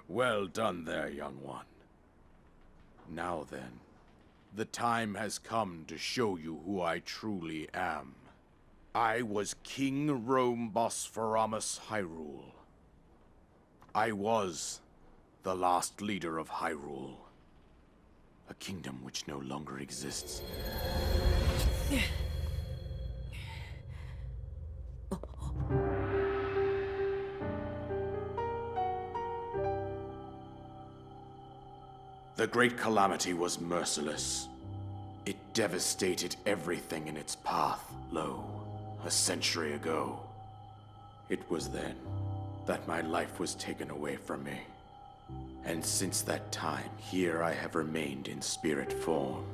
Well done there, young one. Now then, the time has come to show you who I truly am. I was King Rome Bosphoramus Hyrule. I was the last leader of Hyrule. A kingdom which no longer exists. The Great Calamity was merciless. It devastated everything in its path, a century ago. It was then that my life was taken away from me. And since that time, here I have remained in spirit form.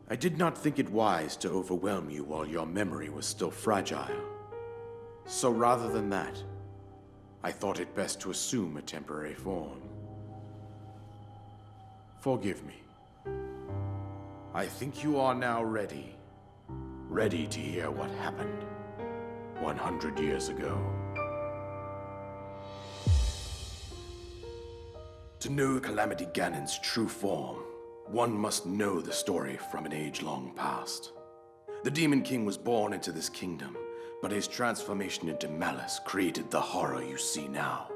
I did not think it wise to overwhelm you while your memory was still fragile. So rather than that, I thought it best to assume a temporary form. Forgive me. I think you are now ready. Ready to hear what happened 100 years ago. To know Calamity Ganon's true form, one must know the story from an age long past. The Demon King was born into this kingdom, but his transformation into malice created the horror you see now.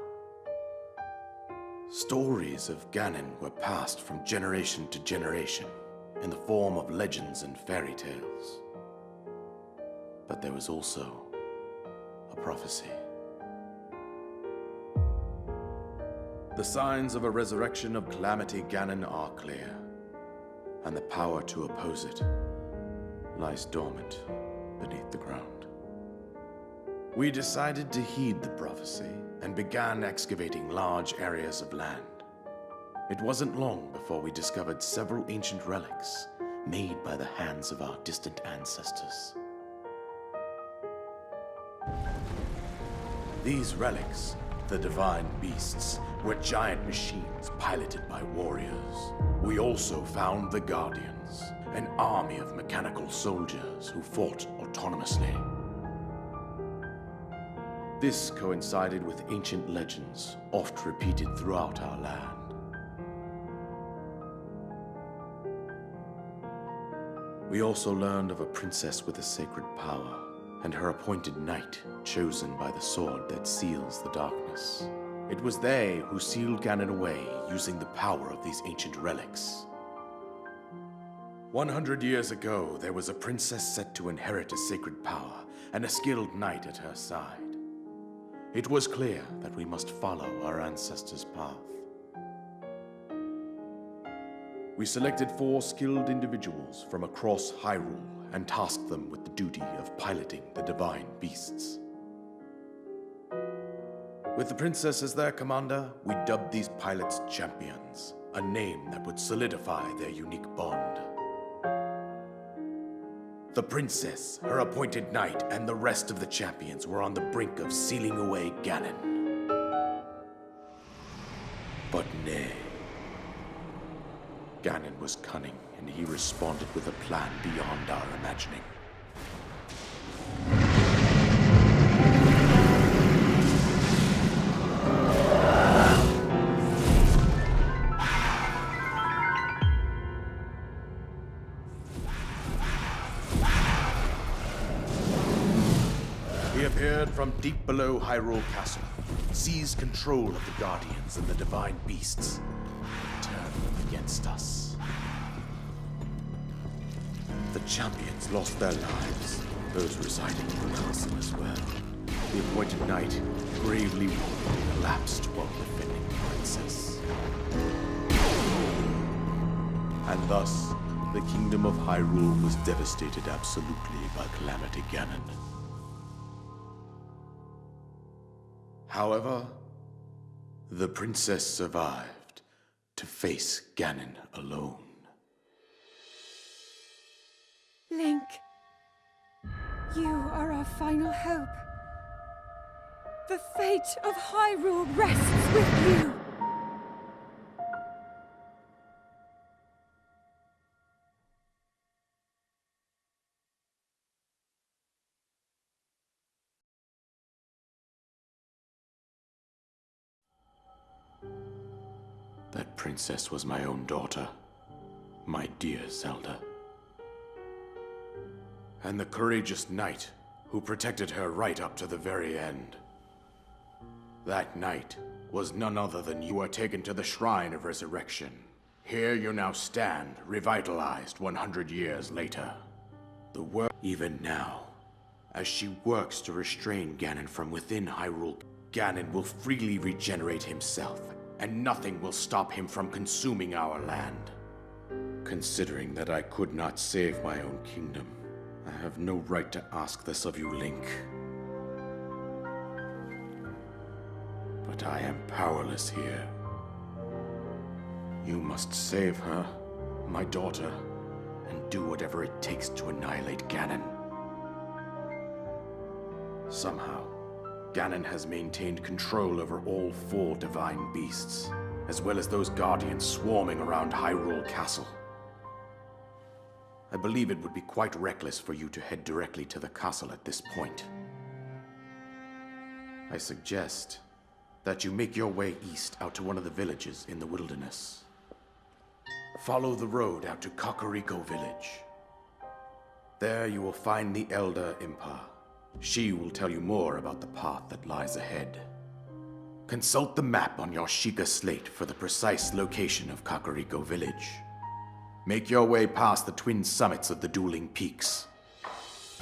Stories of Ganon were passed from generation to generation in the form of legends and fairy tales. But there was also a prophecy. The signs of a resurrection of Calamity Ganon are clear, and the power to oppose it lies dormant beneath the ground. We decided to heed the prophecy and began excavating large areas of land. It wasn't long before we discovered several ancient relics made by the hands of our distant ancestors. These relics, the divine beasts, were giant machines piloted by warriors. We also found the Guardians, an army of mechanical soldiers who fought autonomously. This coincided with ancient legends, oft repeated throughout our land. We also learned of a princess with a sacred power, and her appointed knight, chosen by the sword that seals the darkness. It was they who sealed Ganon away using the power of these ancient relics. 100 years ago, there was a princess set to inherit a sacred power and a skilled knight at her side. It was clear that we must follow our ancestors' path. We selected 4 skilled individuals from across Hyrule and tasked them with the duty of piloting the divine beasts. With the princess as their commander, we dubbed these pilots champions, a name that would solidify their unique bond. The princess, her appointed knight, and the rest of the champions were on the brink of sealing away Ganon. But nay. Ganon was cunning, and he responded with a plan beyond our imagining. He appeared from deep below Hyrule Castle, seized control of the Guardians and the divine beasts, and turned them against us. The champions lost their lives, those residing in the castle as well. The appointed knight, bravely wounded, collapsed while defending the princess. And thus, the kingdom of Hyrule was devastated absolutely by Calamity Ganon. However, the princess survived to face Ganon alone. Link, you are our final hope. The fate of Hyrule rests with you. That princess was my own daughter, my dear Zelda. And the courageous knight who protected her right up to the very end. That knight was none other than you are taken to the Shrine of Resurrection. Here you now stand, revitalized 100 years later. The work, even now, as she works to restrain Ganon from within Hyrule, Ganon will freely regenerate himself, and nothing will stop him from consuming our land. Considering that I could not save my own kingdom, I have no right to ask this of you, Link. But I am powerless here. You must save her, my daughter, and do whatever it takes to annihilate Ganon. Somehow, Ganon has maintained control over all 4 divine beasts, as well as those guardians swarming around Hyrule Castle. I believe it would be quite reckless for you to head directly to the castle at this point. I suggest that you make your way east out to one of the villages in the wilderness. Follow the road out to Kakariko Village. There you will find the Elder Impa. She will tell you more about the path that lies ahead. Consult the map on your Sheikah slate for the precise location of Kakariko Village. Make your way past the twin summits of the dueling peaks.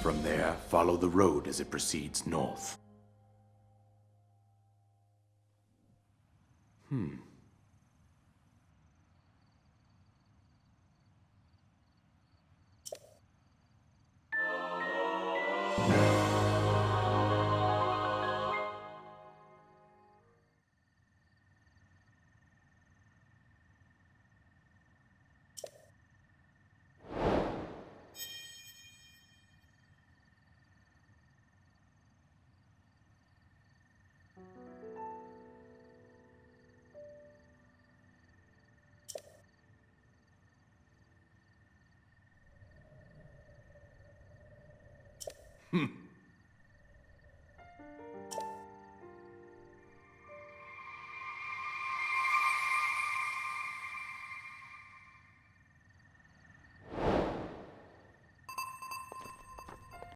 From there, follow the road as it proceeds north.